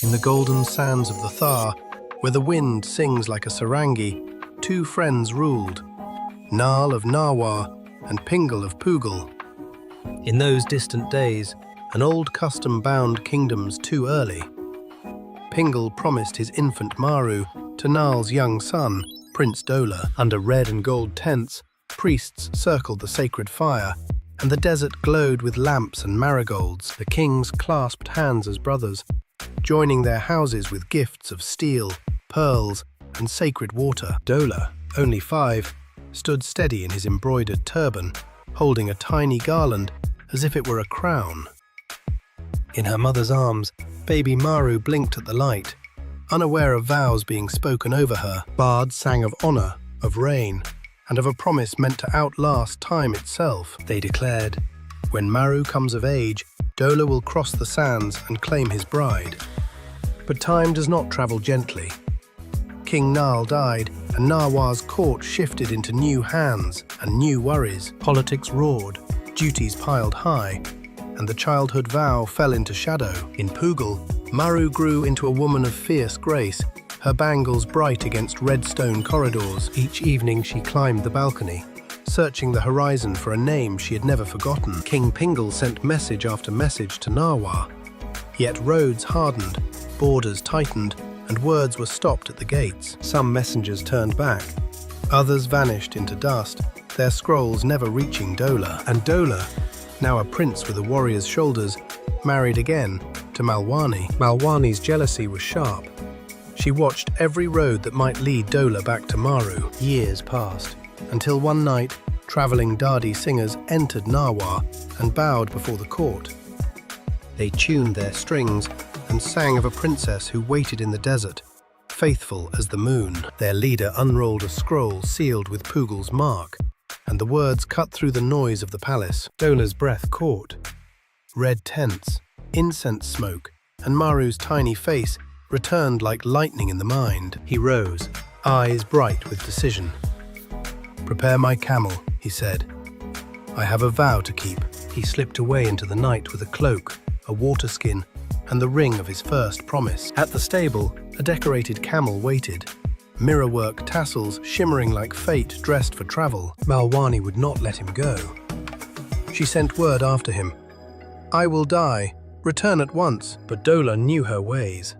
In the golden sands of the Thar, where the wind sings like a sarangi, two friends ruled, Nal of Narwar and Pingal of Pugal. In those distant days, an old custom bound kingdoms too early. Pingal promised his infant Maru to Nal's young son, Prince Dhola. Under red and gold tents, priests circled the sacred fire, and the desert glowed with lamps and marigolds. The kings clasped hands as brothers, joining their houses with gifts of steel, pearls, and sacred water. Dhola, only 5, stood steady in his embroidered turban, holding a tiny garland as if it were a crown. In her mother's arms, baby Maru blinked at the light, unaware of vows being spoken over her. Bards sang of honor, of rain, and of a promise meant to outlast time itself. They declared, when Maru comes of age, Dhola will cross the sands and claim his bride. But time does not travel gently. King Nal died, and Narwar's court shifted into new hands and new worries. Politics roared, duties piled high, and the childhood vow fell into shadow. In Pugal, Maru grew into a woman of fierce grace, her bangles bright against red stone corridors. Each evening she climbed the balcony, searching the horizon for a name she had never forgotten. King Pingal sent message after message to Narwar. Yet roads hardened, borders tightened, and words were stopped at the gates. Some messengers turned back, others vanished into dust, their scrolls never reaching Dhola. And Dhola, now a prince with a warrior's shoulders, married again to Malwani. Malwani's jealousy was sharp. She watched every road that might lead Dhola back to Maru. Years passed, until one night, traveling Dadi singers entered Narwar and bowed before the court. They tuned their strings and sang of a princess who waited in the desert, faithful as the moon. Their leader unrolled a scroll sealed with Pugal's mark, and the words cut through the noise of the palace. Dhola's breath caught. Red tents, incense smoke, and Maru's tiny face returned like lightning in the mind. He rose, eyes bright with decision. "Prepare my camel," he said. "I have a vow to keep." He slipped away into the night with a cloak, a water skin, and the ring of his first promise. At the stable, a decorated camel waited, mirror-work tassels shimmering like fate dressed for travel. Malwani would not let him go. She sent word after him, "I will die, return at once." But Dhola knew her ways.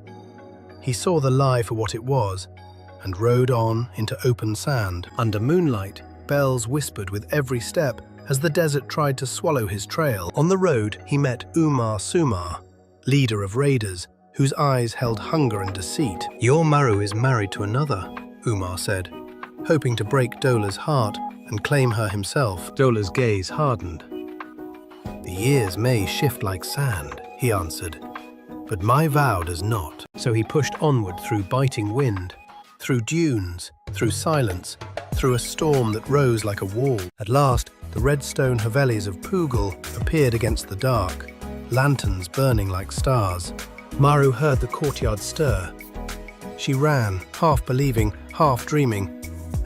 He saw the lie for what it was, and rode on into open sand. Under moonlight, bells whispered with every step as the desert tried to swallow his trail. On the road, he met Umar Sumar, leader of raiders, whose eyes held hunger and deceit. "Your Maru is married to another," Umar said, hoping to break Dhola's heart and claim her himself. Dhola's gaze hardened. "The years may shift like sand," he answered, "but my vow does not." So he pushed onward through biting wind, through dunes, through silence, through a storm that rose like a wall. At last, the red stone Havelis of Pugal appeared against the dark, lanterns burning like stars. Maru heard the courtyard stir. She ran, half believing, half dreaming,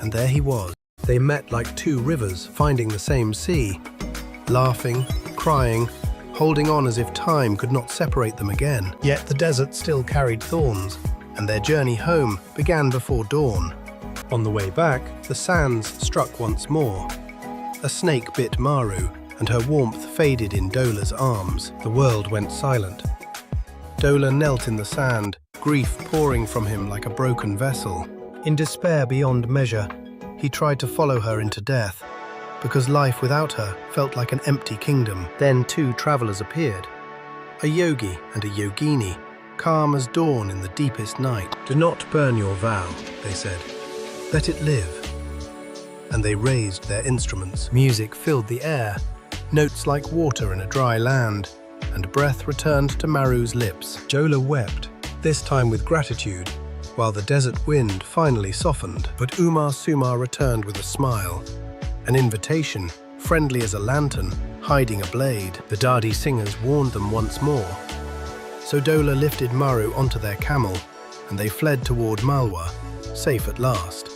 and there he was. They met like two rivers finding the same sea, laughing, crying, holding on as if time could not separate them again. Yet the desert still carried thorns, and their journey home began before dawn. On the way back, the sands struck once more. A snake bit Maru, and her warmth faded in Dhola's arms. The world went silent. Dhola knelt in the sand, grief pouring from him like a broken vessel. In despair beyond measure, he tried to follow her into death, because life without her felt like an empty kingdom. Then 2 travelers appeared, a yogi and a yogini, calm as dawn in the deepest night. "Do not burn your vow," they said. "Let it live." And they raised their instruments. Music filled the air, notes like water in a dry land, and breath returned to Maru's lips. Dhola wept, this time with gratitude, while the desert wind finally softened. But Umar Sumar returned with a smile, an invitation, friendly as a lantern, hiding a blade. The Dadi singers warned them once more. So Dhola lifted Maru onto their camel, and they fled toward Malwa, safe at last.